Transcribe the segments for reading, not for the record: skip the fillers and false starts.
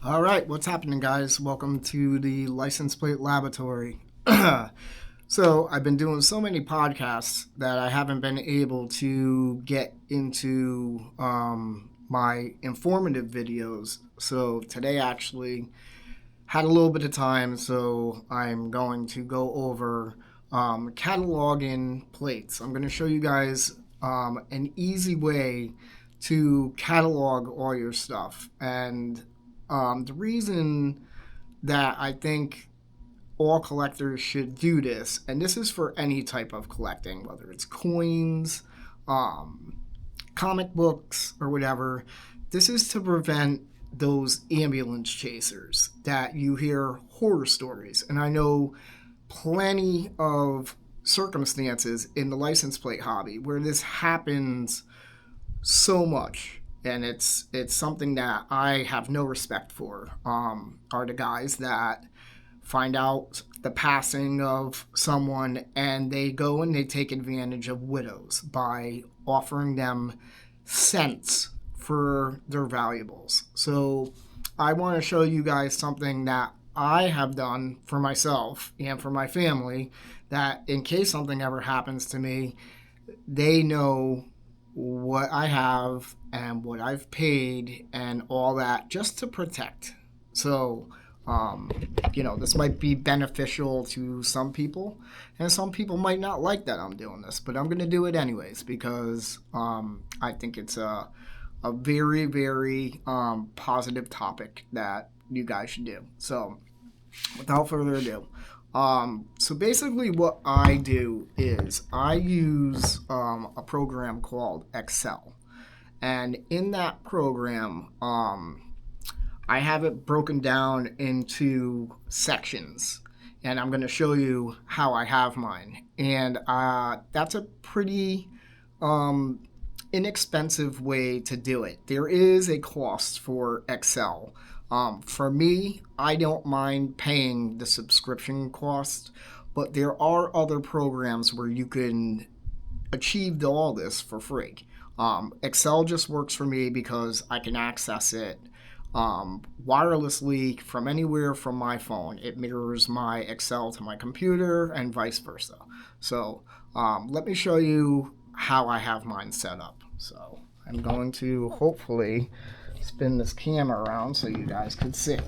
All right, what's happening, guys? Welcome to the License Plate Laboratory. So, I've been doing so many podcasts that I haven't been able to get into my informative videos. So, today actually had a little bit of time, so I'm going to go over cataloging plates. I'm going to show you guys an easy way to catalog all your stuff. And the reason that I think all collectors should do this, and this is for any type of collecting, whether it's coins, um, comic books, or whatever, this is to prevent those ambulance chasers that you hear horror stories. And I know plenty of circumstances in the license plate hobby where this happens so much, and it's something that I have no respect for. Are the guys that find out the passing of someone and they go and they take advantage of widows by offering them cents for their valuables. So I want to show you guys something that I have done for myself and for my family, that in case something ever happens to me, they know what I have and what I've paid and all that, just to protect. So, this might be beneficial to some people, and some people might not like that I'm doing this, but I'm going to do it anyways because I think it's a very, very positive topic that you guys should do. So, without further ado, so basically what I do is I use a program called Excel. And in that program, I have it broken down into sections. And I'm going to show you how I have mine. And that's a pretty inexpensive way to do it. There is a cost for Excel. For me, I don't mind paying the subscription cost, but there are other programs where you can achieve all this for free. Excel just works for me because I can access it wirelessly from anywhere from my phone. It mirrors my Excel to my computer and vice versa. So let me show you how I have mine set up. So I'm going to hopefully spin this camera around so you guys can see.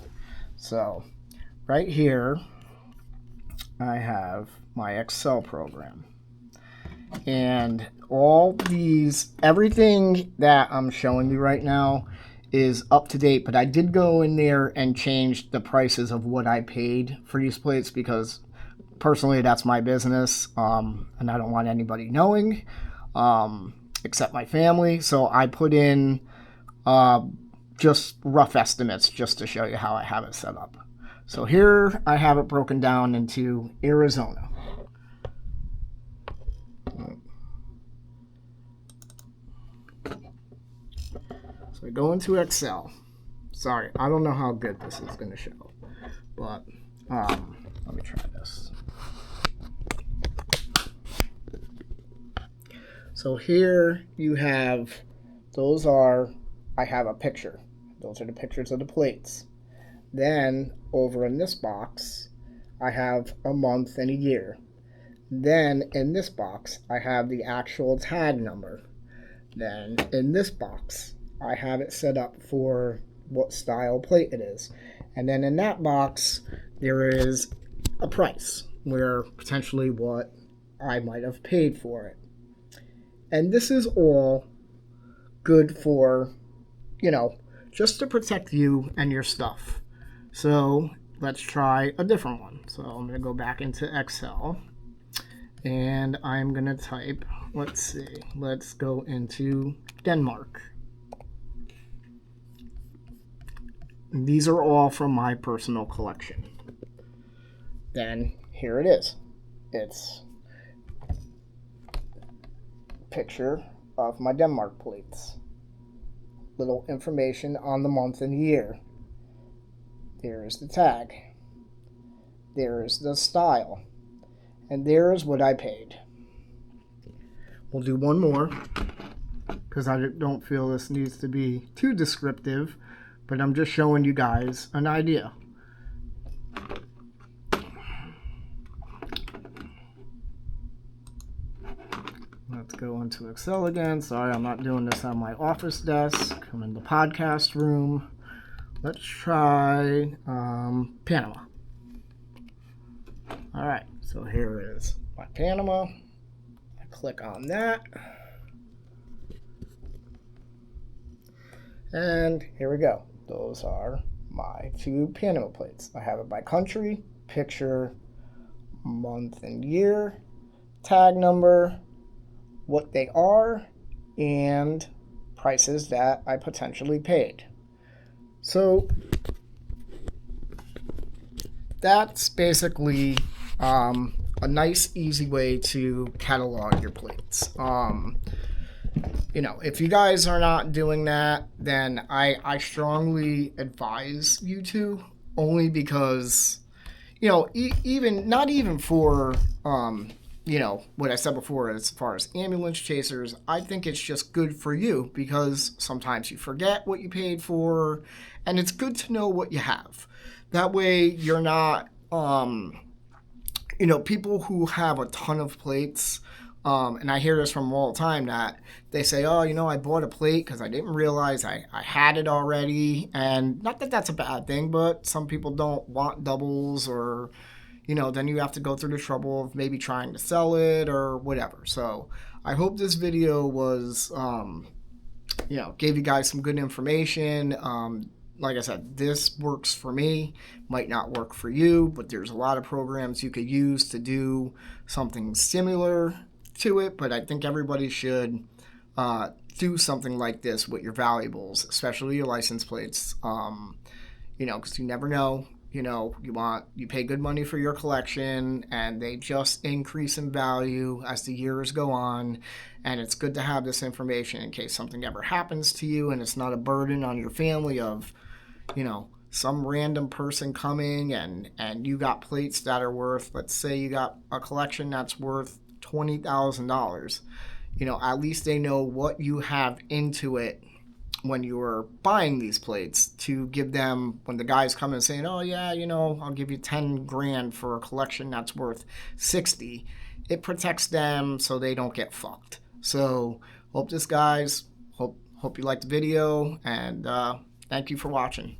So right here I have my Excel program, and everything that I'm showing you right now is up to date, but I did go in there and change the prices of what I paid for these plates because personally that's my business, and I don't want anybody knowing except my family. So I put in just rough estimates just to show you how I have it set up. So here I have it broken down into Arizona. So I go into Excel. Sorry, I don't know how good this is going to show, but let me try this. So here you have, I have a picture. Those are the pictures of the plates. Then over in this box, I have a month and a year. Then in this box, I have the actual tag number. Then in this box, I have it set up for what style plate it is. And then in that box, there is a price where potentially what I might have paid for it. And this is all good for, just to protect you and your stuff. So let's try a different one. So I'm going to go back into Excel and I'm going to type, let's go into Denmark. These are all from my personal collection. Then here it is. It's a picture of my Denmark plates. Little information on the month and year. There's the tag. There's the style. And there's what I paid. We'll do one more because I don't feel this needs to be too descriptive. but I'm just showing you guys an idea. Let's go into Excel again. Sorry, I'm not doing this on my office desk. I'm in the podcast room. Let's try Panama. All right, so here is my Panama. I click on that. And here we go. Those are my 2 Panama plates. I have it by country, picture, month and year, tag number, what they are, and prices that I potentially paid. So that's basically a nice, easy way to catalog your plates. If you guys are not doing that, then I strongly advise you to, only because, even not even for, what I said before as far as ambulance chasers, I think it's just good for you because sometimes you forget what you paid for, and it's good to know what you have. That way you're not, people who have a ton of plates, and I hear this from them all the time, that they say, oh, I bought a plate because I didn't realize I had it already. And not that that's a bad thing, but some people don't want doubles, or, then you have to go through the trouble of maybe trying to sell it or whatever. So I hope this video was, gave you guys some good information. Like I said, this works for me, might not work for you, but there's a lot of programs you could use to do something similar to it. But I think everybody should do something like this with your valuables, especially your license plates, because you never know. You pay good money for your collection, and they just increase in value as the years go on. And it's good to have this information in case something ever happens to you, and it's not a burden on your family of, some random person coming and you got plates that are worth, let's say you got a collection that's worth $20,000. At least they know what you have into it when you were buying these plates, to give them, when the guys come and saying, oh yeah, I'll give you 10 grand for a collection that's worth 60, it protects them so they don't get fucked. So hope you liked the video, and thank you for watching.